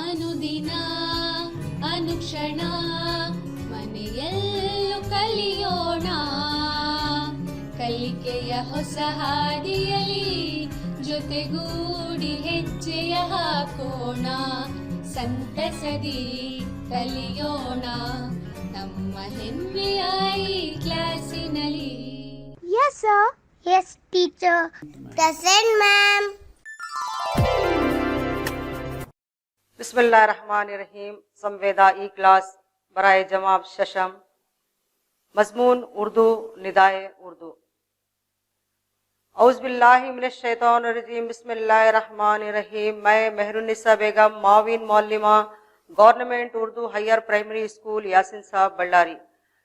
ಅನುದಿನ ಅನುಕ್ಷಣ ಮನೆಯಲ್ಲೂ ಕಲಿಯೋಣ, ಕಲಿಕೆಯ ಹೊಸ ಹಾದಿಯಲಿ ಜೊತೆಗೂಡಿ ಹೆಜ್ಜೆಯ ಹಾಕೋಣ, ಸಂತಸದಿ ಕಲಿಯೋಣ ನಮ್ಮ ಹೆಮ್ಮೆಯ ಈ ಕ್ಲಾಸಿನಲ್ಲಿ. Yes, sir. Yes, teacher. Present, ma'am. बिस्मिल्लाहिर्रहमानिर्रहीम. संवेदा ई क्लास बराए जवाब शशम. मजमून उर्दू, निदाए उर्दू. औज़ुबिल्लाहि मिनश्शैतानिर्रजीम. बिस्मिल्लाहिर्रहमानिर्रहीम. मैं मेहरुन्निसा बेगम, माविन मौलिमा, government Urdu higher primary school Yasin Sahab Ballari.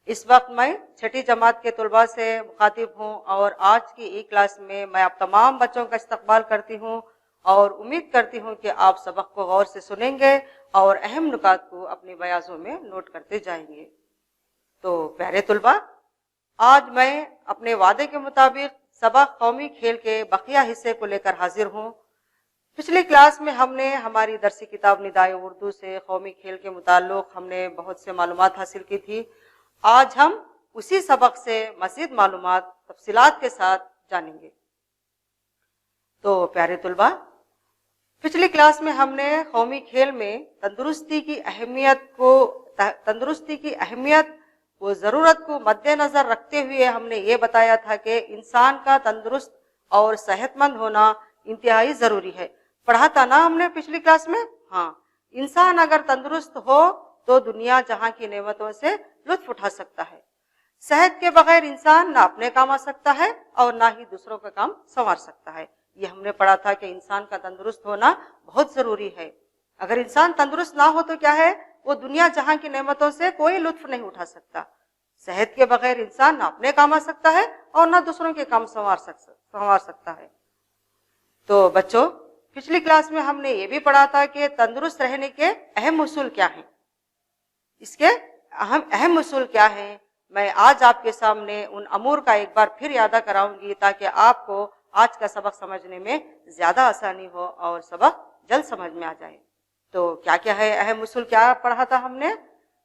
इस वक्त मैं छठी जमात के तलबा से मुखातिब हूँ और आज की ई क्लास में मैं आप तमाम बच्चों का इस्तकबाल करती हूँ और उम्मीद करती हूँ कि आप सबक को गौर से सुनेंगे और अहम नुकात को अपनी बयाजों में नोट करते जाएंगे. तो प्यारे तलबा, आज मैं अपने वादे के मुताबिक सबक कौमी खेल के बकिया हिस्से को लेकर हाजिर हूँ. पिछली क्लास में हमने हमारी दरसी किताब निदाए उर्दू से कौमी खेल के मुताल्लिक हमने बहुत से मालूमात हासिल की थी. आज हम उसी सबक से मज़ीद मालूमात तफसीलात के साथ जानेंगे. तो प्यारे तलबा, पिछली क्लास में हमने कौमी खेल में तंदुरुस्ती की अहमियत व ज़रूरत को मद्देनज़र रखते हुए हमने ये बताया था कि इंसान का तंदुरुस्त और सेहतमंद होना इंतहाई ज़रूरी है. पढ़ा था ना हमने पिछली क्लास में? हाँ, इंसान अगर तंदुरुस्त हो तो दुनिया जहाँ की नेमतों से लुत्फ उठा सकता है. सेहत के बगैर इंसान ना अपने काम आ सकता है और ना ही दूसरों का काम संवार सकता है. ये हमने पढ़ा था कि इंसान का तंदुरुस्त होना बहुत जरूरी है. अगर इंसान तंदुरुस्त ना हो तो क्या है, वो दुनिया जहाँ की नेमतों से कोई लुत्फ नहीं उठा सकता. सेहत के बगैर इंसान ना अपने काम आ सकता है और ना दूसरों के काम संवार सकता है. तो बच्चों, पिछली क्लास में हमने ये भी पढ़ा था कि तंदुरुस्त रहने के अहम उसूल क्या हैं. इसके अहम उसूल क्या हैं, मैं आज आपके सामने उन अमूर का एक बार फिर याद कराऊंगी ताकि आपको आज का सबक समझने में ज्यादा आसानी हो और सबक जल्द समझ में आ जाए. तो क्या क्या है अहम उसूल, क्या पढ़ा था हमने?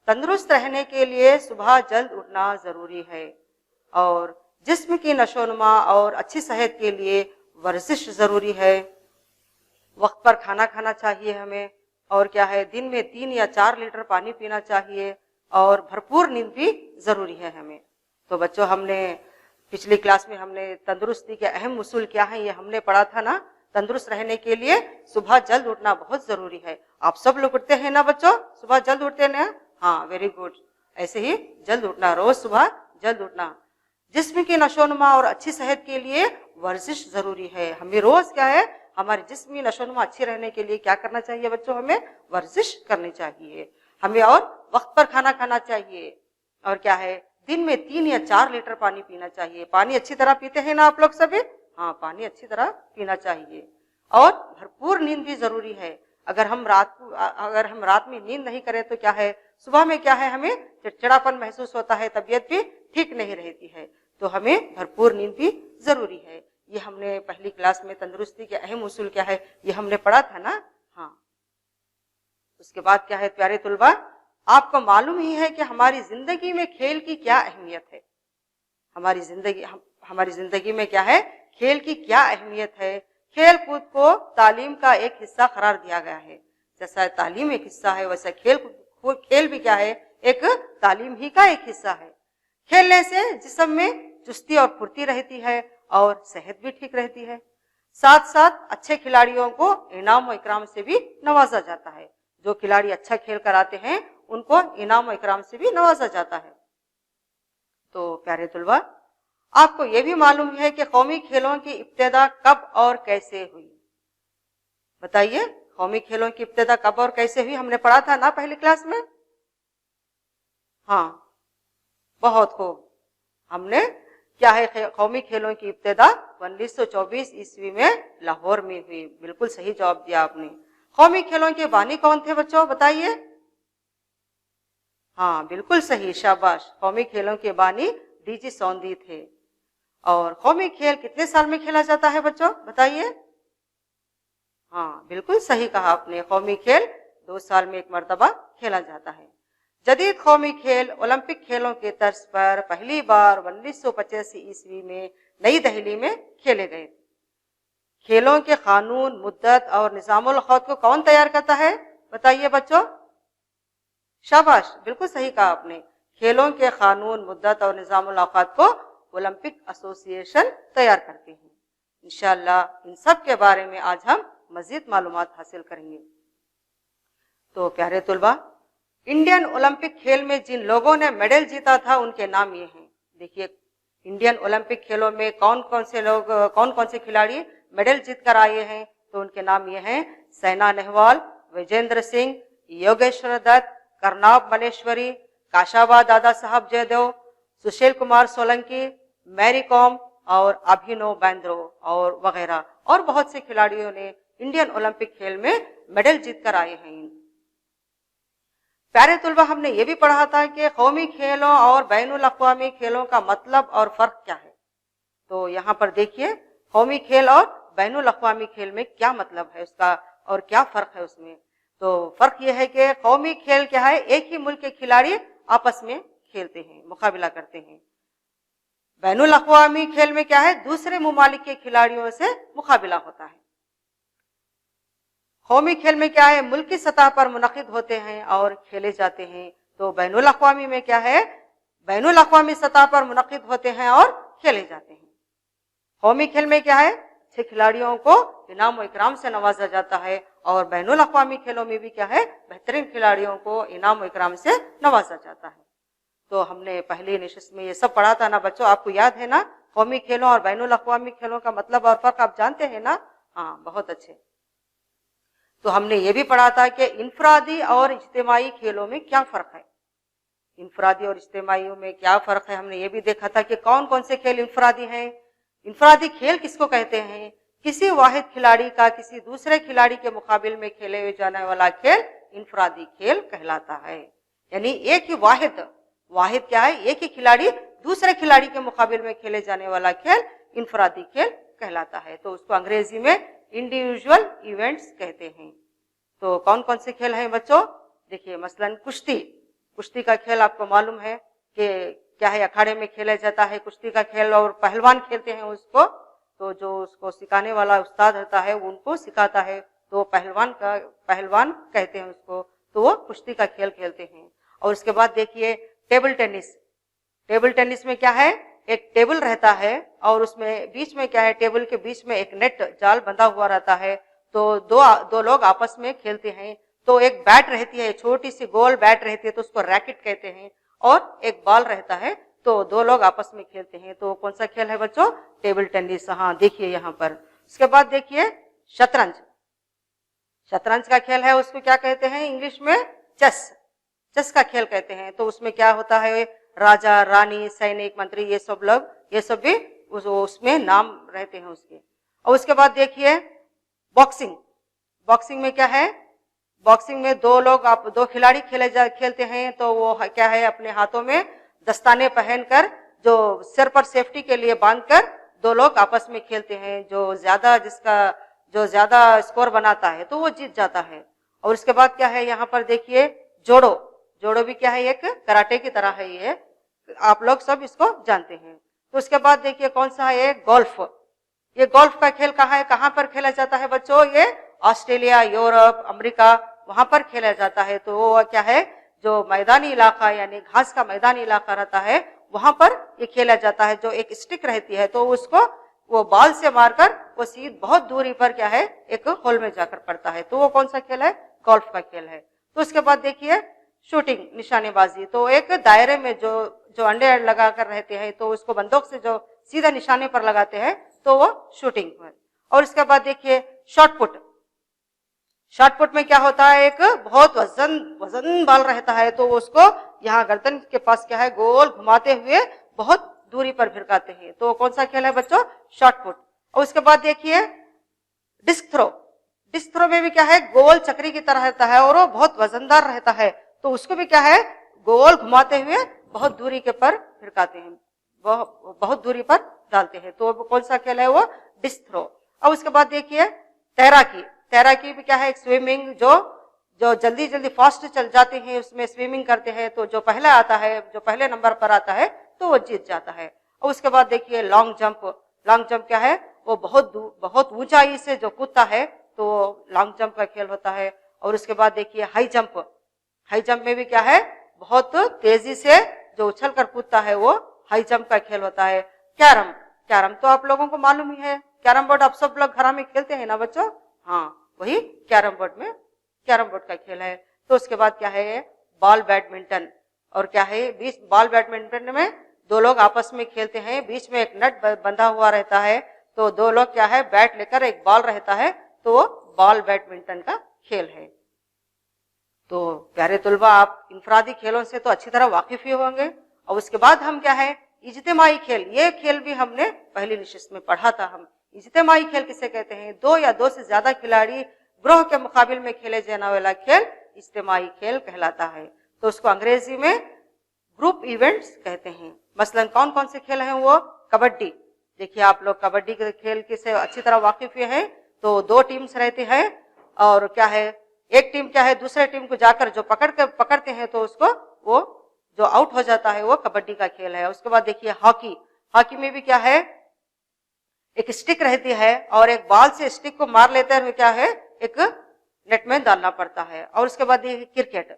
तंदुरुस्त रहने के लिए सुबह जल्द उठना जरूरी है और जिस्म की नशोनुमा और अच्छी सेहत के लिए वर्जिश जरूरी है. वक्त पर खाना खाना चाहिए हमें और क्या है, दिन में 3 या 4 लीटर पानी पीना चाहिए और भरपूर नींद भी जरूरी है हमें. तो बच्चों, हमने पिछली क्लास में हमने तंदुरुस्ती के अहम उसूल क्या है ये हमने पढ़ा था ना. तंदुरुस्त रहने के लिए सुबह जल्द उठना बहुत जरूरी है. आप सब लोग उठते हैं ना बच्चों? सुबह जल्द उठते हैं ना? हाँ, वेरी गुड. ऐसे ही जल्द उठना, रोज सुबह जल्द उठना. जिस्म की नशोनुमा और अच्छी सेहत के लिए वर्जिश जरूरी है. हमें रोज क्या है, हमारे जिस्मी नशोनुमा अच्छी रहने के लिए क्या करना चाहिए बच्चों? हमें वर्जिश करनी चाहिए. हमें और वक्त पर खाना खाना चाहिए और क्या है, दिन में 3 या 4 लीटर पानी पीना चाहिए. पानी अच्छी तरह पीते हैं ना आप लोग सभी? हाँ, पानी अच्छी तरह पीना चाहिए और भरपूर नींद भी जरूरी है. अगर हम रात में नींद नहीं करें तो क्या है, सुबह में क्या है, हमें चिड़चिड़ापन महसूस होता है, तबीयत भी ठीक नहीं रहती है. तो हमें भरपूर नींद भी जरूरी है. ये हमने पहली क्लास में तंदुरुस्ती के अहम उसूल क्या है ये हमने पढ़ा था ना. हाँ, उसके बाद क्या है प्यारे तुलबा, आपको मालूम ही है कि हमारी जिंदगी में खेल की क्या अहमियत है. हमारी जिंदगी में क्या है, खेल की क्या अहमियत है. खेल कूद को तालीम का एक हिस्सा करार दिया गया है. जैसा तालीम एक हिस्सा है वैसा खेल भी क्या है, एक तालीम ही का एक हिस्सा है. खेलने से जिस्म में चुस्ती और फुर्ती रहती है और सेहत भी ठीक रहती है. साथ साथ अच्छे खिलाड़ियों को इनाम व इकराम से भी नवाजा जाता है. जो खिलाड़ी अच्छा खेल कर आते हैं उनको इनाम व इकराम से भी नवाजा जाता है. तो प्यारे तुलबा, आपको ये भी मालूम है कि कौमी खेलों की इब्तिदा कब और कैसे हुई. बताइए, कौमी खेलों की इब्तिदा कब और कैसे हुई? हमने पढ़ा था ना पहली क्लास में. हाँ, बहुत खूब. हमने क्या है, कौमी खेलों की इब्तिदा 1924 ईस्वी में लाहौर में हुई. बिल्कुल सही जवाब दिया आपने. कौमी खेलों के बानी कौन थे बच्चों, बताइए? हाँ, बिल्कुल सही, शाबाश. कौमी खेलों के बानी डीजी सौंदी थे. और कौमी खेल कितने साल में खेला जाता है बच्चों, बताइए? हाँ, बिल्कुल सही कहा आपने. कौमी खेल 2 साल में एक मरतबा खेला जाता है। जदीद कौमी खेल ओलंपिक खेलों के तर्ज पर पहली बार 1985 ईस्वी में नई दिल्ली में खेले गए। खेलों के कानून, मुद्दत और निजामुल खौद को कौन तैयार करता है, बताइए बच्चों। शाबाश, बिल्कुल सही कहा आपने। खेलों के कानून, मुद्दत और निजामुल औकात को ओलंपिक एसोसिएशन तैयार करते हैं। इंशाअल्लाह इन सब के बारे में आज हम मजीद मालूमात हासिल करेंगे। तो प्यारे तुलबा, इंडियन ओलंपिक खेल में जिन लोगों ने मेडल जीता था उनके नाम ये हैं। देखिए, इंडियन ओलंपिक खेलों में कौन कौन से खिलाड़ी मेडल जीत कर आए हैं, तो उनके नाम ये हैं साइना नेहवाल, विजेंद्र सिंह, योगेश्वर दत्त, करनाब मलेश्वरी, काशाबा दादा साहब जयदेव, सुशील कुमार सोलंकी, मैरी कॉम और अभिनव बैंद्रो और वगैरह, और बहुत से खिलाड़ियों ने इंडियन ओलंपिक खेल में मेडल जीत कर आए हैं। प्यारे तुलबा, हमने ये भी पढ़ा था कि कौमी खेलों और बैनुल अक़वामी खेलों का मतलब और फर्क क्या है। तो यहाँ पर देखिए, कौमी खेल और बैनुल अक़वामी खेल में क्या मतलब है उसका और क्या फर्क है उसमें। तो फर्क यह है कि कौमी खेल क्या है, एक ही मुल्क के खिलाड़ी आपस में खेलते हैं, मुकाबला करते हैं। बैनुल अक़वामी खेल में क्या है, दूसरे मुमालिक के खिलाड़ियों से मुकाबला होता है। कौमी खेल में क्या है, मुल्क की सतह पर मुनक़िद होते हैं और खेले जाते हैं। तो बैनुल अक़वामी में क्या है, बैनुल अक़वामी सतह पर मुनक़िद होते हैं और खेले जाते हैं। कौमी खेल में क्या है, अच्छे खिलाड़ियों को इनाम व इकराम से नवाजा जाता है, और बैनुल अक़वामी खेलों में भी क्या है, बेहतरीन खिलाड़ियों को इनाम व इकराम से नवाजा जाता है। तो हमने पहली नशिस्त में ये सब पढ़ा था ना बच्चों, आपको याद है ना। कौमी खेलों और बैनुल अक़वामी खेलों का मतलब और फर्क आप जानते हैं ना। हाँ, बहुत अच्छे। तो हमने ये भी पढ़ा था कि इनफरादी और इज्तिमाई खेलों में क्या फर्क है। इनफरादी और इज्तिमाई में क्या फर्क है, हमने ये भी देखा था कि कौन कौन से खेल इनफरादी हैं। इनफरादी खेल किसको कहते हैं, किसी वाहिद खिलाड़ी का किसी दूसरे खिलाड़ी के मुकाबले में खेले हुए जाने वाला खेल इनफरादी खेल कहलाता है। यानी एक ही वाहिद क्या है, एक ही खिलाड़ी दूसरे खिलाड़ी के मुकाबले में खेले जाने वाला खेल इनफरादी खेल कहलाता है। तो उसको अंग्रेजी में इंडिविजुअल इवेंट्स कहते हैं। तो कौन कौन से खेल हैं बच्चों, देखिए मसलन कुश्ती का खेल आपको मालूम है कि क्या है, अखाड़े में खेला जाता है कुश्ती का खेल, और पहलवान खेलते हैं उसको। तो जो उसको सिखाने वाला उस्ताद होता है वो उनको सिखाता है, तो पहलवान कहते हैं उसको। तो वो कुश्ती का खेल खेलते हैं। और उसके बाद देखिए टेबल टेनिस में क्या है, एक टेबल रहता है और उसमें बीच में क्या है, टेबल के बीच में एक नेट जाल बंधा हुआ रहता है। तो दो लोग आपस में खेलते हैं। तो एक बैट रहती है, छोटी सी गोल बैट रहती है, तो उसको रैकेट कहते हैं, और एक बॉल रहता है। तो दो लोग आपस में खेलते हैं। तो कौन सा खेल है बच्चों, टेबल टेनिस। हाँ, देखिए यहाँ पर। उसके बाद देखिए शतरंज का खेल है, उसको क्या कहते हैं इंग्लिश में, चेस का खेल कहते हैं। तो उसमें क्या होता है, राजा, रानी, सैनिक, मंत्री, ये सब भी उसमें नाम रहते हैं उसके। और उसके बाद देखिए बॉक्सिंग में क्या है, बॉक्सिंग में दो खिलाड़ी खेलते हैं। तो वो क्या है, अपने हाथों में दस्ताने पहनकर, जो सिर पर सेफ्टी के लिए बांधकर दो लोग आपस में खेलते हैं। जो ज्यादा स्कोर बनाता है तो वो जीत जाता है। और उसके बाद क्या है, यहाँ पर देखिए जोड़ो भी क्या है, एक कराटे की तरह है, ये आप लोग सब इसको जानते हैं। तो उसके बाद देखिए कौन सा है, ये गोल्फ का खेल कहाँ पर खेला जाता है बच्चों, ये ऑस्ट्रेलिया, यूरोप, अमेरिका, वहां पर खेला जाता है। तो वो क्या है, जो मैदानी इलाका यानी घास का मैदानी इलाका रहता है, वहां पर ये खेला जाता है। जो एक स्टिक रहती है, तो उसको वो बॉल से मारकर वो सीध बहुत दूरी पर क्या है, एक होल में जाकर पड़ता है। तो वो कौन सा खेल है, गोल्फ का खेल है। तो उसके बाद देखिए शूटिंग, निशानेबाजी। तो एक दायरे में जो अंडे लगाकर रहते हैं, तो उसको बंदूक से जो सीधा निशाने पर लगाते हैं, तो वो शूटिंग है। और इसके बाद देखिए शॉटपुट में क्या होता है, एक बहुत वजन बॉल रहता है, तो उसको यहाँ गर्दन के पास क्या है, गोल घुमाते हुए बहुत दूरी पर भिड़काते हैं। तो कौन सा खेल है बच्चों, शॉटपुट। और उसके बाद देखिए डिस्क थ्रो में भी क्या है, गोल चक्री की तरह रहता है और वो बहुत वजनदार रहता है। तो उसको भी क्या है, गोल घुमाते हुए बहुत दूरी के पर भिड़काते हैं, बहुत दूरी पर डालते हैं। तो कौन सा खेल है, वो डिस्क थ्रो। और उसके बाद देखिए तैराकी भी क्या है, एक स्विमिंग, जो जो जल्दी जल्दी फास्ट चल जाते हैं, उसमें स्विमिंग करते हैं, तो जो पहला आता है, जो पहले नंबर पर आता है तो वो जीत जाता है। और उसके बाद देखिए लॉन्ग जंप। लॉन्ग जंप क्या है, वो बहुत ऊंचाई से जो कूदता है तो लॉन्ग जंप का खेल होता है। और उसके बाद देखिए हाई जंप। हाई जंप में भी क्या है, बहुत तेजी से जो उछल कर कूदता है वो हाई जंप का खेल होता है। कैरम। कैरम तो आप लोगों को मालूम ही है, कैरम बोर्ड आप सब लोग घर में खेलते हैं ना बच्चों। हाँ, वही कैरम बोर्ड का खेल है। तो उसके बाद क्या है, बॉल बैडमिंटन। और क्या है, बीच बॉल बैडमिंटन में दो लोग आपस में खेलते हैं, बीच में एक नट बंधा हुआ रहता है, तो दो लोग क्या है बैट लेकर, एक बॉल रहता है, तो वो बॉल बैडमिंटन का खेल है। तो प्यारे तुलबा, आप इंफरादी खेलों से तो अच्छी तरह वाकिफ ही होंगे। और उसके बाद हम क्या है, इज्तिमाई खेल। ये खेल भी हमने पहली नशिस्त में पढ़ा था। हम इज्तिमाई खेल किसे कहते हैं, दो या दो से ज्यादा खिलाड़ी ग्रोह के मुकाबले में खेले जाने वाला खेल इज्तिमाई खेल कहलाता है। तो उसको अंग्रेजी में ग्रुप इवेंट्स कहते हैं। मसलन कौन कौन से खेल हैं वो, कबड्डी। देखिए आप लोग कबड्डी के खेल के से अच्छी तरह वाकिफ हैं। तो दो टीम्स रहते हैं और क्या है, एक टीम क्या है दूसरे टीम को जाकर जो पकड़ते हैं तो उसको वो जो आउट हो जाता है वो कबड्डी का खेल है। उसके बाद देखिए हॉकी। हॉकी में भी क्या है, एक स्टिक रहती है और एक बॉल से स्टिक को मार लेते हुए क्या है एक नेट में डालना पड़ता है। और उसके बाद देखिए क्रिकेट।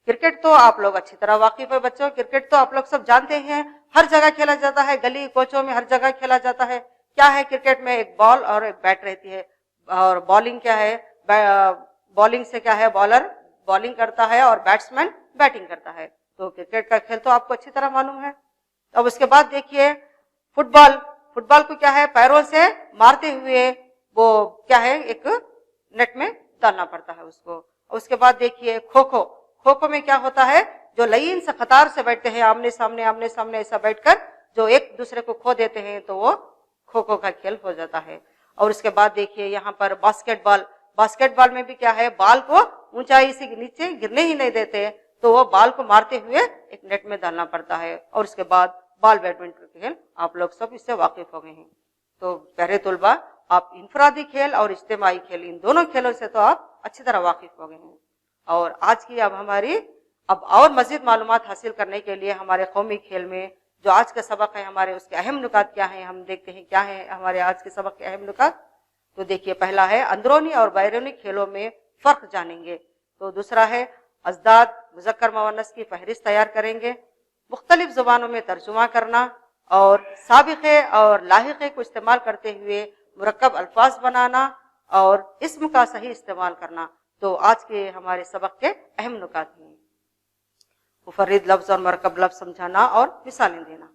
क्रिकेट तो आप लोग अच्छी तरह वाकिफ है बच्चों। क्रिकेट तो आप लोग सब जानते हैं, हर जगह खेला जाता है, गली कोचों में हर जगह खेला जाता है। क्या है क्रिकेट में, एक बॉल और एक बैट रहती है। और बॉलिंग क्या है, बॉलिंग से क्या है, बॉलर बॉलिंग करता है और बैट्समैन बैटिंग करता है। तो क्रिकेट का खेल तो आपको अच्छी तरह मालूम है। अब उसके बाद देखिए फुटबॉल। फुटबॉल को क्या है पैरों से मारते हुए वो क्या है एक नेट में डालना पड़ता है उसको। उसके बाद देखिए खो खो। खो खो में क्या होता है, जो लाइन से कतार से बैठते हैं आमने सामने ऐसा बैठकर जो एक दूसरे को खो देते हैं तो वो खो खो का खेल हो जाता है। और उसके बाद देखिए यहाँ पर बास्केटबॉल। बास्केटबॉल में भी क्या है, बॉल को ऊंचाई से नीचे गिरने ही नहीं देते, तो वो बॉल को मारते हुए एक नेट में डालना पड़ता है। और उसके बाद बॉल बैडमिंटन खेल आप लोग सब इससे वाकिफ हो गए हैं। तो प्यारे तुलबा, आप इंफरादी खेल और इज्तिमाई खेल इन दोनों खेलों से तो आप अच्छी तरह वाकिफ हो गए हैं। और आज की अब और मजीद मालूमात हासिल करने के लिए हमारे कौमी खेल में जो आज का सबक है हमारे, उसके अहम नुकात क्या हैं, हम देखते हैं क्या है हमारे आज के सबक के अहम नुकात। तो देखिए पहला है अंदरूनी और बैरूनी खेलों में फर्क जानेंगे। तो दूसरा है अजदाद मुज़क्कर मुअन्नस की फहरिस्त तैयार करेंगे, मुख्तलिफ जुबानों में तर्जुमा करना और साबिक़े और लाहिक़े को इस्तेमाल करते हुए मुरक्कब अल्फाज बनाना और इस्म का सही इस्तेमाल करना। तो आज के हमारे सबक के अहम नुकात हैं मुफर्रिद लफ्ज़ और मुरक्कब लफ्ज़ समझाना और मिसालें देना।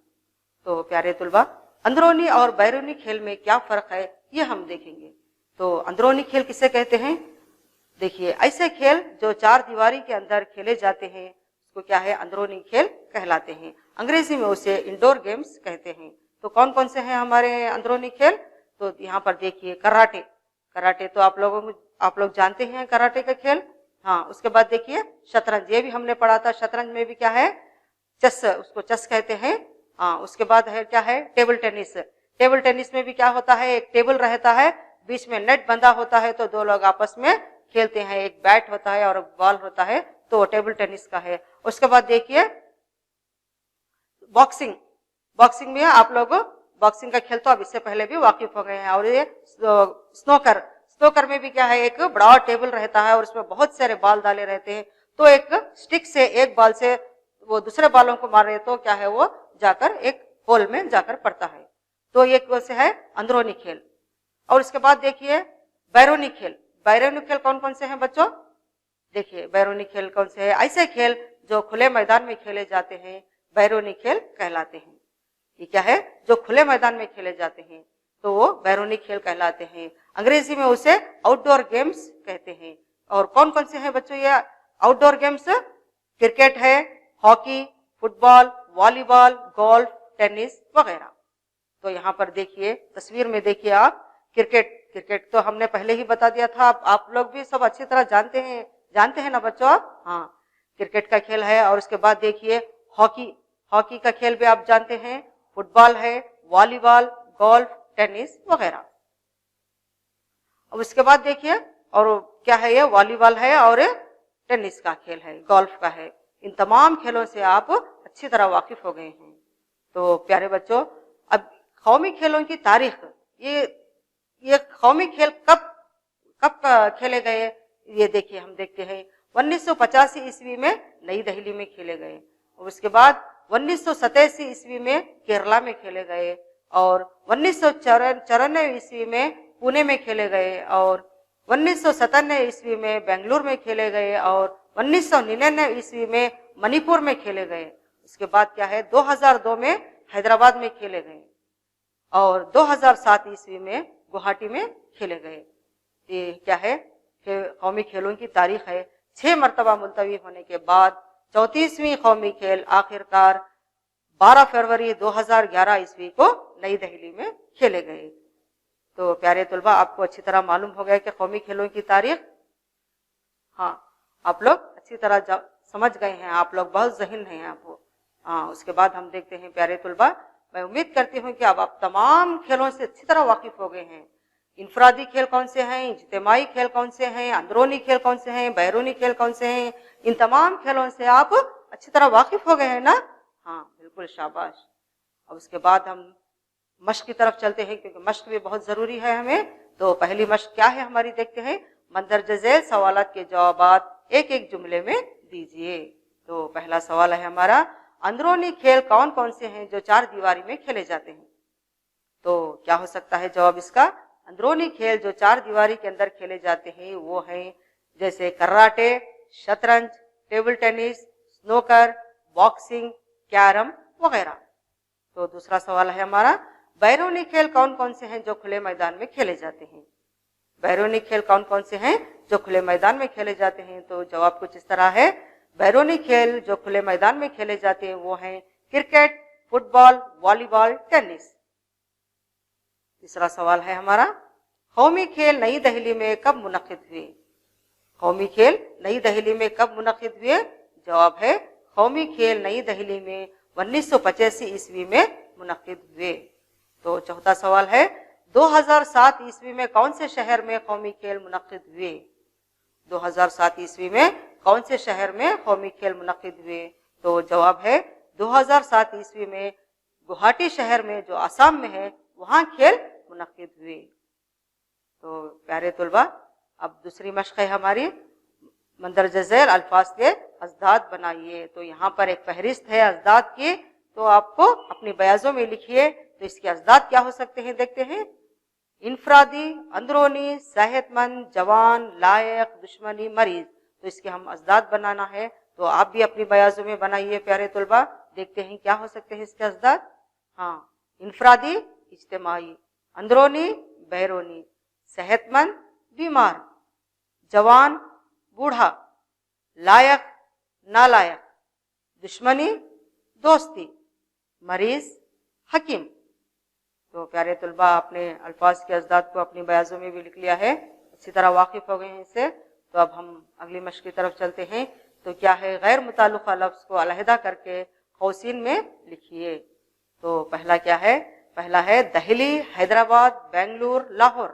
तो प्यारे तुलबा, अंदरूनी और बैरूनी खेल में क्या फ़र्क है ये हम देखेंगे। तो अंदरूनी खेल किसे कहते हैं, देखिए ऐसे खेल जो चार दीवारी के अंदर खेले जाते हैं उसको क्या है अंदरूनी खेल कहलाते हैं। अंग्रेजी में उसे इंडोर गेम्स कहते हैं। तो कौन कौन से हैं हमारे अंदरूनी खेल, तो यहाँ पर देखिए कराटे। कराटे तो आप लोग जानते हैं कराटे का खेल। हाँ, उसके बाद देखिए शतरंज, ये भी हमने पढ़ा था। शतरंज में भी क्या है चेस, उसको चेस कहते हैं। हाँ, उसके बाद है क्या है टेबल टेनिस। टेबल टेनिस में भी क्या होता है, एक टेबल रहता है, बीच में नेट बंधा होता है, तो दो लोग आपस में खेलते हैं, एक बैट होता है और बॉल होता है, तो टेबल टेनिस का है। उसके बाद देखिए बॉक्सिंग। बॉक्सिंग में आप लोग बॉक्सिंग का खेल तो अब इससे पहले भी वाकिफ हो गए हैं। और ये स्नोकर। स्नोकर में भी क्या है एक बड़ा टेबल रहता है और उसमें बहुत सारे बॉल डाले रहते हैं, तो एक स्टिक से एक बॉल से वो दूसरे बॉलों को मार रहे तो क्या है वो जाकर एक होल में जाकर पड़ता है। तो एक से है अंदरूनी खेल। और उसके बाद देखिए बैरूनी खेल। बैरूनी खेल कौन कौन से हैं बच्चों, देखिए बैरूनी खेल कौन से हैं, ऐसे खेल जो खुले मैदान में खेले जाते हैं बैरूनी खेल कहलाते हैं। ये क्या है जो खुले मैदान में खेले जाते हैं तो वो बैरूनी खेल कहलाते हैं। अंग्रेजी में उसे आउटडोर गेम्स कहते हैं। और कौन कौन से हैं बच्चों ये आउटडोर गेम्स, क्रिकेट है, hockey, football, volleyball, golf, tennis वगैरह। तो यहाँ पर देखिए तस्वीर में देखिए आप क्रिकेट। क्रिकेट तो हमने पहले ही बता दिया था, आप लोग भी सब अच्छी तरह जानते हैं ना बच्चों आप। हाँ, क्रिकेट का खेल है। और उसके बाद देखिए हॉकी। हॉकी का खेल भी आप जानते हैं। फुटबॉल है, वॉलीबॉल, गोल्फ, टेनिस वगैरह। अब उसके बाद देखिए और क्या है ये वॉलीबॉल है और टेनिस का खेल है, गोल्फ का है, इन तमाम खेलों से आप अच्छी तरह वाकिफ हो गए हैं। तो प्यारे बच्चों, अब कौमी खेलों की तारीख, ये कौमी खेल कब खेले गए, ये देखिए हम देखते हैं 1985 ईस्वी में नई दिल्ली में खेले गए, और उसके बाद 1987 ईस्वी में केरला में खेले गए, और 1994 ईस्वी में पुणे में खेले गए, और 1997 ईस्वी में बेंगलुरु में खेले गए, और 1999 ईस्वी में मणिपुर में खेले गए। उसके बाद क्या है, 2002 में हैदराबाद में खेले गए, और 2007 ईस्वी में गुवाहाटी में खेले गए। ये क्या है, कौमी खेलों की तारीख है। 6 मरतबा मुलतवी होने के बाद 34वीं कौमी खेल आखिरकार 12 फरवरी 2011 ईस्वी को नई दिल्ली में खेले गए। तो प्यारे तलबा, आपको अच्छी तरह मालूम हो गया कि कौमी खेलों की तारीख, हाँ आप लोग अच्छी तरह समझ गए हैं, आप लोग बहुत ज़हीन हैं आपको। हाँ, उसके बाद हम देखते हैं प्यारे तलबा, मैं उम्मीद करती हूँ कि अब आप तमाम खेलों से अच्छी तरह वाकिफ हो गए हैं। इनफरादी खेल कौन से हैं, इज्तिमाई खेल कौन से हैं, अंदरूनी खेल कौन से हैं, बैरूनी खेल कौन से हैं, इन तमाम खेलों से आप अच्छी तरह वाकिफ हो गए हैं ना। हाँ बिल्कुल, शाबाश। अब उसके बाद हम मश्क की तरफ चलते हैं, क्योंकि मश्क भी बहुत ज़रूरी है हमें। तो पहली मश्क क्या है हमारी, देखते हैं। मंदरज झैल सवालात के जवाबात एक एक जुमले में दीजिए। तो पहला सवाल है हमारा, अंदरूनी खेल कौन कौन से हैं जो 4 दीवारी में खेले जाते हैं। तो क्या हो सकता है जवाब इसका, अंदरूनी खेल जो 4 दीवारी के अंदर खेले जाते हैं वो हैं जैसे कराटे, शतरंज, table tennis, snooker, boxing, carrom वगैरह। तो दूसरा सवाल है हमारा, बैरूनी खेल कौन कौन से हैं जो खुले मैदान में खेले जाते हैं। बैरूनी खेल कौन कौन से हैं जो खुले मैदान में खेले जाते हैं। तो जवाब कुछ इस तरह है, बैरूनी खेल जो खुले मैदान में खेले जाते हैं वो हैं क्रिकेट, फुटबॉल, वॉलीबॉल, टेनिस। तीसरा सवाल है हमारा, कौमी खेल नई दिल्ली में कब मुनक्किद हुए। कौमी खेल नई दिल्ली में कब मुनक्किद हुए। जवाब है, कौमी खेल नई दिल्ली में 1985 ईस्वी में मुनक्किद हुए। तो चौथा सवाल है, 2007 ईस्वी में कौन से शहर में कौमी खेल मुनक्किद हुए। 2007 ईस्वी में कौन से शहर में कौमी खेल मुनक्किद हुए। तो जवाब है, 2007 ईस्वी में गुवाहाटी शहर में, जो आसाम में है, वहां खेल मुनक्किद हुए। तो प्यारे तलबा, अब दूसरी मश्क है हमारी, मंदरज झैल अल्फाज के अज़दाद बनाइए। तो यहाँ पर एक फहरिस्त है अज़दाद की, तो आपको अपनी बयाजों में लिखिए। तो इसके अज़दाद क्या हो सकते हैं, देखते हैं। इनफरादी, अंदरूनी, सेहतमंद, जवान, लायक, दुश्मनी, मरीज। तो इसके हम अज़दाद बनाना है, तो आप भी अपनी बयाजों में बनाइए प्यारे तलबा। देखते हैं क्या हो सकते हैं इसके अज़दाद। हाँ, इनफरादी, इज्तिमाई, अंदरूनी, बैरूनी, सेहतमंद, बीमार, जवान, बूढ़ा, लायक, नालायक, दुश्मनी, दोस्ती, मरीज, हकीम। तो प्यारे तलबा, आपने अल्फाज के अज़दाद को अपनी बयाजों में भी लिख लिया है, अच्छी तरह वाकिफ हो गए हैं इससे। तो अब हम अगली मश्क की तरफ चलते हैं। तो क्या है, गैर मुताल्लिक़ा लफ्ज़ को अलहदा करके कौसीन में लिखिए। तो पहला क्या है, पहला है दिल्ली, हैदराबाद, बेंगलुरु, लाहौर।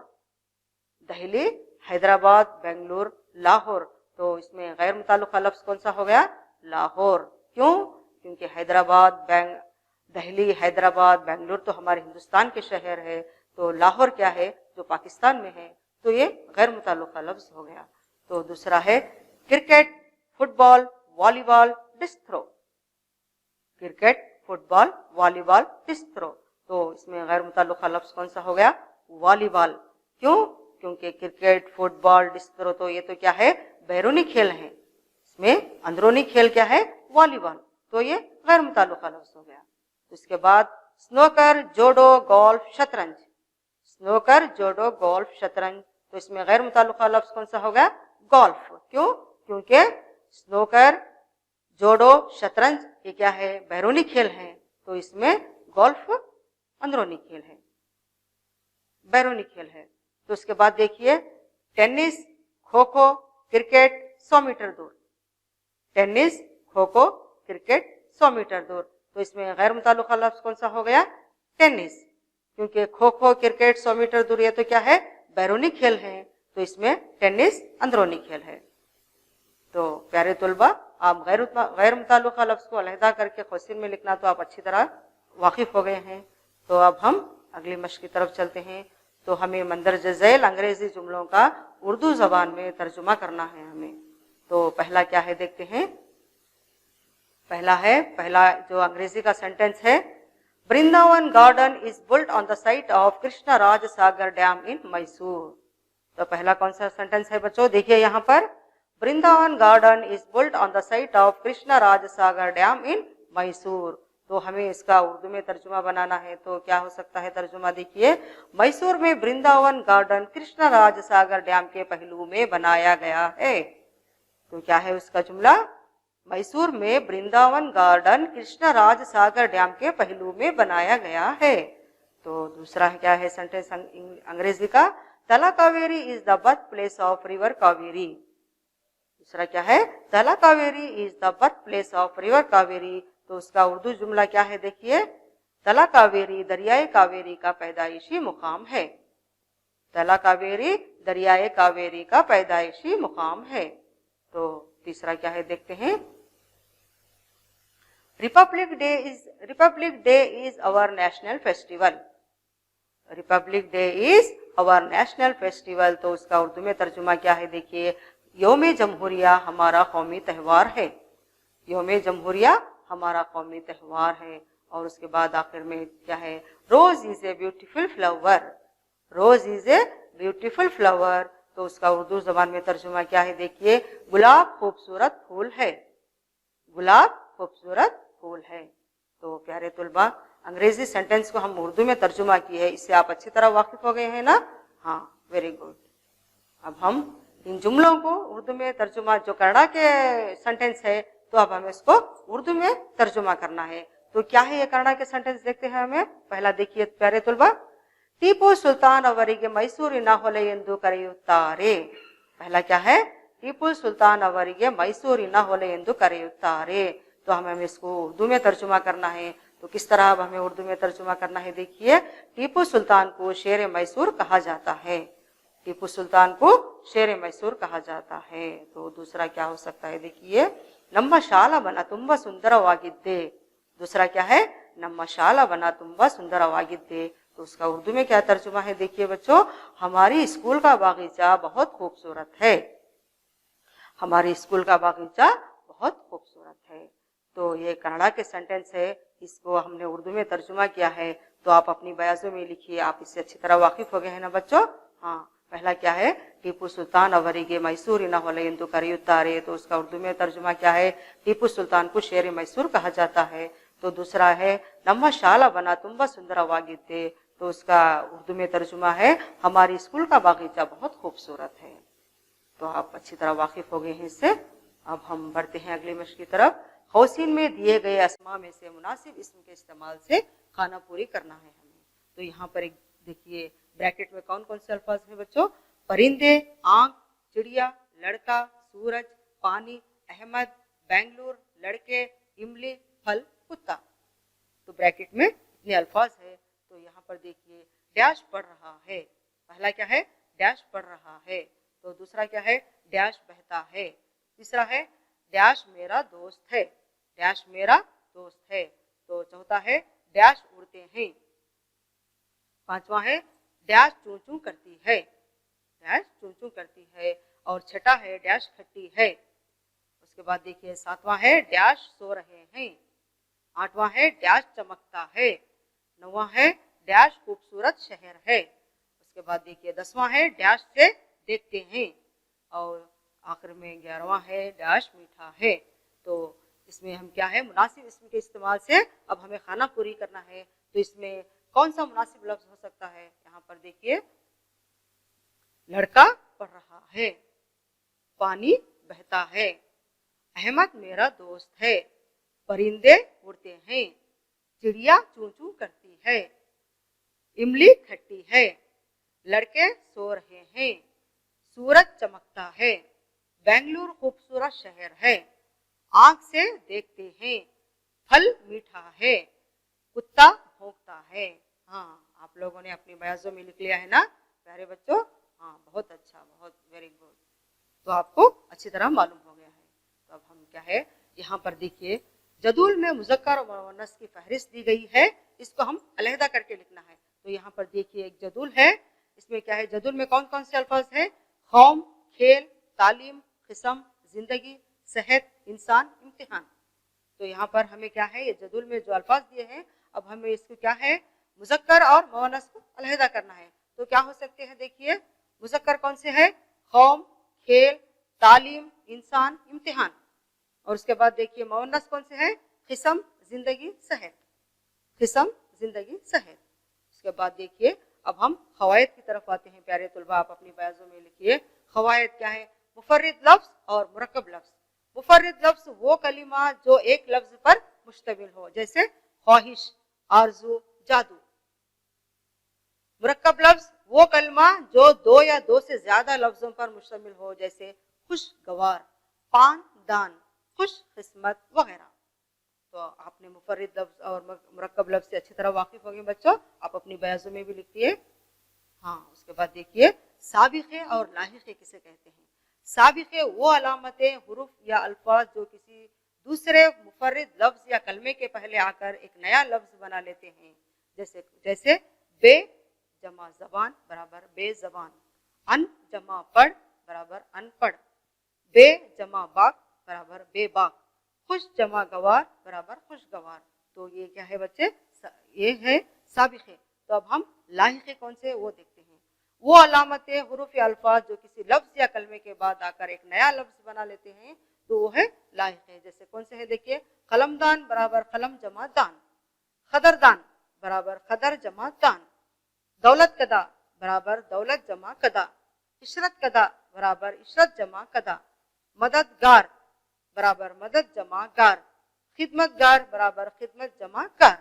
दिल्ली, हैदराबाद, बेंगलुरु, लाहौर। तो इसमें गैर मुताल्लिक़ा लफ्ज़ कौन सा हो गया, लाहौर। क्यों, क्योंकि हैदराबाद, दिल्ली, हैदराबाद, बेंगलुरु तो हमारे हिंदुस्तान के शहर है, तो लाहौर क्या है, जो पाकिस्तान में है। तो ये गैर मुताल्लिक़ा लफ्ज़ हो गया। तो दूसरा है cricket, football, volleyball, disc throw. Cricket, football, volleyball, disc throw. तो इसमें गैर मुताल्लिक़ा लफ्ज़ कौन सा हो गया, वॉलीबॉल। क्यों, क्योंकि क्रिकेट, फुटबॉल, डिस्क थ्रो तो ये तो क्या है, बैरूनी खेल है। इसमें अंदरूनी खेल क्या है, वॉलीबॉल। तो ये गैर मुताल्लिक़ा लफ्ज़ हो गया। उसके बाद स्नूकर, जोडो, गोल्फ, शतरंज। स्नूकर, जोडो, गोल्फ, शतरंज। तो इसमें गैर मुताल्लिक़ा लफ्ज़ कौन सा होगा, गोल्फ। क्यों, क्योंकि स्नूकर, जोडो, शतरंज ये क्या है, बैरूनी खेल है। तो इसमें गोल्फ अंदरूनी खेल है, बैरूनी खेल है। तो उसके बाद देखिए, tennis, kho kho, cricket 100 metre दूर। Tennis, kho kho, cricket 100 metre दूर। तो इसमें गैर मुताल्लिक़ा लफ्ज़ कौन सा हो गया, टेनिस। क्योंकि खो खो, क्रिकेट 100 मीटर दूर ये तो क्या है, बैरूनी खेल है। तो इसमें टेनिस अंदरूनी खेल है। तो प्यारे तलबा, आप गैर मुताल्लिक़ा लफ्ज़ को अलहदा करके क़ौसीन में लिखना तो आप अच्छी तरह वाकिफ़ हो गए हैं। तो अब हम अगली मश्क की तरफ चलते हैं। तो हमें मंदरजे ज़ैल अंग्रेज़ी जुमलों का उर्दू ज़बान में तर्जुमा करना है हमें। तो पहला क्या है देखते हैं। पहला जो अंग्रेजी का सेंटेंस है, Vrindavan garden is built on the site of Krishnaraja Sagar dam in Mysore. तो पहला कौन सा सेंटेंस है बच्चों, देखिए यहाँ पर, Vrindavan garden is built on the site of Krishnaraja Sagar dam in Mysore. तो हमें इसका उर्दू में तर्जुमा बनाना है। तो क्या हो सकता है तर्जुमा, देखिए, मैसूर में वृंदावन गार्डन कृष्णराज सागर डैम के पहलू में बनाया गया है। तो क्या है उसका जुमला, मैसूर में वृंदावन गार्डन कृष्णराज सागर डैम के पहलू में बनाया गया है। तो दूसरा क्या है सेंटेंस अंग्रेजी का, तला Kaveri is the birth place of river Kaveri. दूसरा क्या है, तला Kaveri is the birth place of river Kaveri. तो उसका उर्दू जुमला क्या है देखिए, तला कावेरी दरियाए कावेरी का पैदाइशी मुकाम है। तला कावेरी दरियाए कावेरी का पैदाइशी मुकाम है। तो तीसरा क्या है देखते हैं, republic day is our national festival. Republic day is our national festival. तो उसका उर्दू में तर्जुमा क्या है देखिए, यौम जमहूरिया हमारा कौमी त्यौहार है। यौम जमहूरिया हमारा कौमी त्यौहार है। और उसके बाद आखिर में क्या है, rose is a beautiful flower. Rose is a beautiful flower. तो उसका उर्दू जबान में तर्जुमा क्या है देखिए, गुलाब खूबसूरत फूल है। गुलाब खूबसूरत फूल है। तो प्यारे तुलबा, अंग्रेजी सेंटेंस को हम उर्दू में तर्जुमा किए हैं, इससे आप अच्छी तरह वाकिफ हो गए हैं ना। हाँ, वेरी गुड। अब हम इन जुमलों को उर्दू में तर्जुमा, जो कन्नड़ा के सेंटेंस है, तो अब हमें इसको उर्दू में तर्जुमा करना है। तो क्या है ये कन्नड़ा के सेंटेंस देखते हैं हमें। पहला देखिए प्यारे तुलबा, टीपू सुल्तान ಅವರಿಗೆ ಮೈಸೂರಿನ ಹೊಲೆ ಎಂದು ಕರೆಯುತ್ತಾರೆ। पहला क्या है, टीपू सुल्तान ಅವರಿಗೆ ಮೈಸೂರಿನ ಹೊಲೆ ಎಂದು ಕರೆಯುತ್ತಾರೆ। तो हमें इसको उर्दू में तर्जुमा करना है। तो किस तरह अब हमें उर्दू में तर्जुमा करना है देखिए, टीपू सुल्तान को शेर मैसूर कहा जाता है। टीपू सुल्तान को शेर मैसूर कहा जाता है। तो दूसरा क्या हो सकता है देखिए, ನಮ್ಮ ಶಾಲವನ ತುಂಬಾ ಸುಂದರವಾಗಿದ್ದೆ। दूसरा क्या है, ನಮ್ಮ ಶಾಲವನ ತುಂಬಾ ಸುಂದರವಾಗಿದ್ದೆ। तो उसका उर्दू में क्या तर्जुमा है देखिए बच्चों, हमारी स्कूल का बागीचा बहुत खूबसूरत है। हमारी स्कूल का बागीचा बहुत खूबसूरत है। तो ये कन्नड़ा के सेंटेंस है, इसको हमने उर्दू में तर्जुमा किया है। तो आप अपनी बयाजों में लिखिए, आप इससे अच्छी तरह वाकिफ हो गए हैं ना बच्चों। हाँ, पहला क्या है, टीपू सुल्तान ಅವರಿಗೆ ಮೈಸೂರಿನ ಹೊಲೆ ಎಂದು ಕರೆಯುತ್ತಾರೆ। तो उसका उर्दू में तर्जुमा क्या है, टीपू सुल्तान को शेर मैसूर कहा जाता है। तो दूसरा है, ನಮ್ಮ ಶಾಲವನ ತುಂಬಾ ಸುಂದರವಾಗಿದ್ದೆ। तो उसका उर्दू में तर्जुमा है, हमारी स्कूल का बागीचा बहुत खूबसूरत है। तो आप अच्छी तरह वाकिफ हो गए हैं इससे। अब हम बढ़ते हैं अगली मश्क की तरफ। क़ौसीन में दिए गए अस्मा में से मुनासिब इस्म के इस्तेमाल से खाना पूरी करना है हमें। तो यहाँ पर एक देखिए ब्रैकेट में कौन कौन से अल्फाज हैं बच्चों, परिंदे, आंख, चिड़िया, लड़का, सूरज, पानी, अहमद, बेंगलुरु, लड़के, इमली, फल, कुत्ता। तो ब्रैकेट में इतने अल्फाज है। तो यहाँ पर देखिए डैश पढ़ रहा है। पहला क्या है, डैश पढ़ रहा है। तो दूसरा क्या है, डैश बहता है। तीसरा है, डैश मेरा दोस्त है। डैश मेरा दोस्त है। तो चौथा है, डैश उड़ते हैं। पांचवा है, डैश चूं चूं करती है। डैश चूं चूं करती है। और छठा है, डैश खट्टी है। उसके बाद देखिए सातवां है, डैश सो रहे हैं। आठवां है, डैश चमकता है। नौवां है, डैश खूबसूरत शहर है। उसके बाद देखिए 10वां है, डैश से देखते हैं। और आखिर में 11वां है, डैश मीठा है। तो इसमें हम क्या है, मुनासिब इसम के इस्तेमाल से अब हमें खाना पूरी करना है। तो इसमें कौन सा मुनासिब लफ्ज हो सकता है, यहाँ पर देखिए, लड़का पढ़ रहा है, पानी बहता है, अहमद मेरा दोस्त है, परिंदे उड़ते हैं, चिड़िया चूं चूं करती है, इमली खट्टी है, लड़के सो रहे हैं, सूरज चमकता है, बेंगलुरु खूबसूरत शहर है, आंख से देखते हैं, फल मीठा है, कुत्ता भौंकता है। हाँ, आप लोगों ने अपनी बयाजों में लिख लिया है ना प्यारे बच्चों। हाँ, बहुत अच्छा, बहुत वेरी गुड। तो आपको अच्छी तरह मालूम हो गया है। तो अब हम क्या है यहाँ पर देखिए जदूल में मुज़क्कर और मुअन्नस की फहरिस्त दी गई है, इसको हम अलहदा करके लिखना है। तो यहाँ पर देखिए एक जदूल है, इसमें क्या है जदूल में कौन कौन से अल्फाज है, कौम, खेल, तालीम, किस्म, जिंदगी, सेहत, इंसान, इम्तिहान। तो यहाँ पर हमें क्या है ये जदूल में जो अल्फाज दिए हैं, अब हमें इसको क्या है मुज़क्कर और मुअन्नस को अलहदा करना है। तो क्या हो सकते हैं देखिए, मुज़क्कर कौन से है, कौम, खेल, तालीम, इंसान, इम्तिहान। और उसके बाद देखिए मुअन्नस कौन से है, किस्म, जिंदगी, सेहत, किस्म, जिंदगी, सेहत। उसके बाद देखिए अब हम क़वायद की तरफ आते हैं। प्यारे तुलबा आप अपनी बयाज़ों में लिखिए क़वायद क्या है, मुफर्रिद लफ्ज़ और मुरक्कब लफ्ज़। मुफर्रिद लफ्ज़ वो कलिमा जो एक लफ्ज़ पर मुश्तमिल हो, जैसे ख्वाहिश, आरज़ू, जादू। मुरक्कब लफ्ज़ वो कलमा जो दो या दो से ज्यादा लफ्जों पर मुश्तमिल हो, जैसे खुशगवार, पान दान, खुश किस्मत वगैरह। तो आपने मुफर्रिद लफ्ज और मुरक्कब लफ्ज से अच्छी तरह वाकिफ हो गए बच्चों, आप अपनी बयाज़ों में भी लिखिए। हाँ, उसके बाद देखिए साबिक़े और लाहिक़े किसे कहते हैं। साबिक़े वो अलामतें, हुरूफ या अल्फाज जो किसी दूसरे मुफर्रिद लफ्ज या कलमे के पहले आकर एक नया लफ्ज बना लेते हैं, जैसे बे जमा जबान बराबर बेजबान, अन जमा पढ़ बराबर अनपढ़, बे जमा बाक बराबर बेबाक, खुश जमा गवार बराबर खुशगवार। तो ये क्या है बच्चे, ये है साबिक़े। तो अब हम लाहिक़े कौन से वो देखते हैं। वो अलामतें, हुरूफ या अल्फाज जो किसी लफ्ज या कलमे के बाद आकर एक नया लफ्ज बना लेते हैं, तो वो है लाहिक़े। जैसे कौन से है देखिए, कलमदान बराबर कलम जमा दान, खदरदान बराबर खदर जमा दान, दौलत कदा बराबर दौलत जमा कदा, इशरत कदा बराबर इशरत जमा कदा, मददगार बराबर मदद जमा गार, खिदमतगार बराबर खिदमत जमा कार।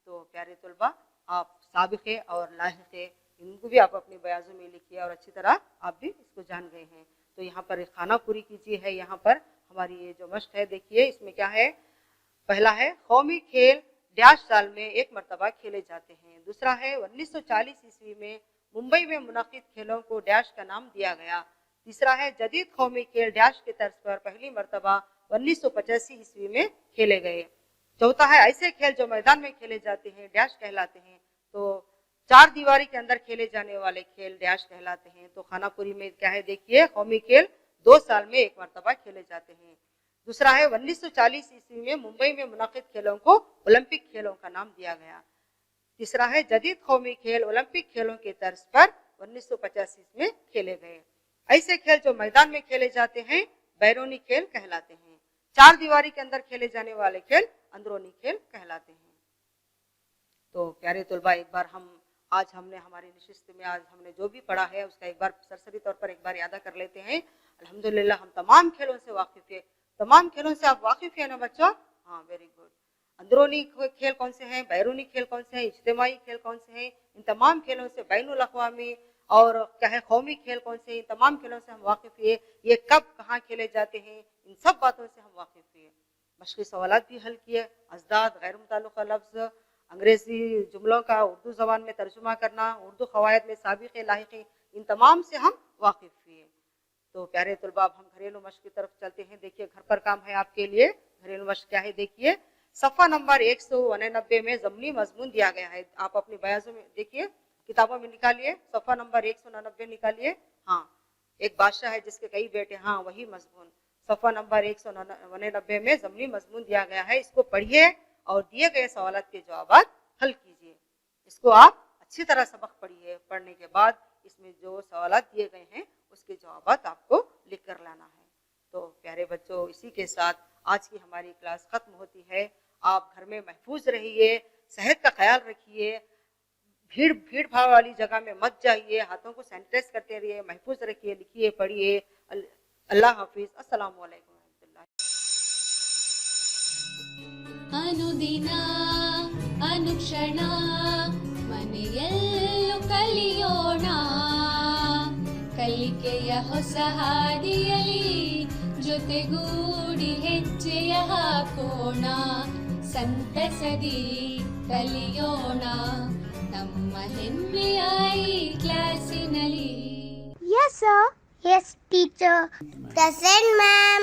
तो प्यारे तुलबा आप साबिक़े और लाहिक़े इनको भी आप अपनी बयाज़ों में लिखिए और अच्छी तरह आप भी इसको जान गए हैं। तो यहाँ पर एक खाना पूरी कीजिए है, यहाँ पर हमारी ये जो मश्क है देखिए इसमें क्या है, पहला है कौमी खेल डैश साल में एक मरतबा खेले जाते हैं। दूसरा है 1940 ईस्वी में मुंबई में मुनक़िद खेलों को डैश का नाम दिया गया। तीसरा है जदीद कौमी खेल डैश के तर्ज पर पहली मरतबा 1985 ईस्वी में खेले गए। चौथा है ऐसे खेल जो मैदान में खेले जाते हैं डैश कहलाते हैं। तो चार दीवारी के अंदर खेले जाने वाले खेल डैश कहलाते हैं। तो खानापुरी में क्या है देखिए, कौमी खेल 2 साल में एक मरतबा खेले जाते हैं। दूसरा है 1940 ईस्वी में मुंबई में मुनक़िद खेलों को ओलंपिक खेलों का नाम दिया गया। तीसरा है जदीद कौमी खेल ओलंपिक खेलों के तर्ज पर 1985 में खेले गए। ऐसे खेल जो मैदान में खेले जाते हैं बैरूनी खेल कहलाते हैं। चार दीवारी के अंदर खेले जाने वाले खेल अंदरूनी खेल कहलाते हैं। तो प्यारे तुलबा एक बार आज हमने हमारी नशिस्त में आज हमने जो भी पढ़ा है उसका एक बार सरसरी तौर पर एक बार याद कर लेते हैं। अल्हम्दुलिल्लाह हम तमाम खेलों से वाकिफ है। तमाम खेलों से आप वाकिफ है ना बच्चों? हाँ, वेरी गुड। अंदरूनी खेल कौन से हैं, बैरूनी खेल कौन से हैं, इज्तिमाई खेल कौन से हैं, इन तमाम खेलों से बैनुल अक़वामी और क्या है कौमी खेल कौन से, इन तमाम खेलों से हम वाकिफ है। ये कब कहाँ खेले जाते हैं, इन सब बातों से हम वाकिफ है। मशक़ी सवालात भी हल किए, अज़दाद, गैर मुताल्लिक़ा लफ्ज़, अंग्रेजी जुमलों का उर्दू ज़बान में तर्जुमा करना, उर्दू क़वायद में साबिक़े लाहिक़े, इन तमाम से हम वाकिफ हुए। तो प्यारे तुलबा अब हम घरेलू मश्क की तरफ चलते हैं। देखिए घर पर काम है आपके लिए। घरेलू मश्क क्या है देखिए, सफ़ा नंबर 189 में ज़मनी मज़मून दिया गया है। आप अपनी बयाज़ों में देखिए, किताबों में निकालिए, सफ़ा नंबर 189 निकालिए। हाँ, एक बादशाह है जिसके कई बेटे, हाँ वही मज़मून। सफ़ा नंबर 189 में ज़मनी मज़मून दिया गया है। इसको पढ़िए और दिए गए सवालात के जवाब हल कीजिए। इसको आप अच्छी तरह सबक पढ़िए। पढ़ने के बाद इसमें जो सवालात दिए गए हैं उसके जवाब आपको लिख कर लाना है। तो प्यारे बच्चों, इसी के साथ आज की हमारी क्लास खत्म होती है। आप घर में महफूज रहिए, सेहत का ख्याल रखिए, भीड़ भाड़ वाली जगह में मत जाइए, हाथों को सैनिटाइज करते रहिए, महफूज रखिए, लिखिए, पढ़िए। अल्लाह हाफिज। अस्सलाम वालेकुम। ಅನುದಿನ ಅನುಕ್ಷಣ ಮನೆಯಲ್ಲೂ ಕಲಿಯೋಣ, ಕಲಿಕೆಯ ಹೊಸ ಹಾದಿಯಲಿ ಜೊತೆಗೂಡಿ ಹೆಜ್ಜೆಯ ಹಾಕೋಣ, ಸಂತಸದಿ ಕಲಿಯೋಣ ನಮ್ಮ ಹೆಮ್ಮೆಯ ಈ ಕ್ಲಾಸಿನಲ್ಲಿ. Yes, sir. Yes, teacher. Present, ma'am.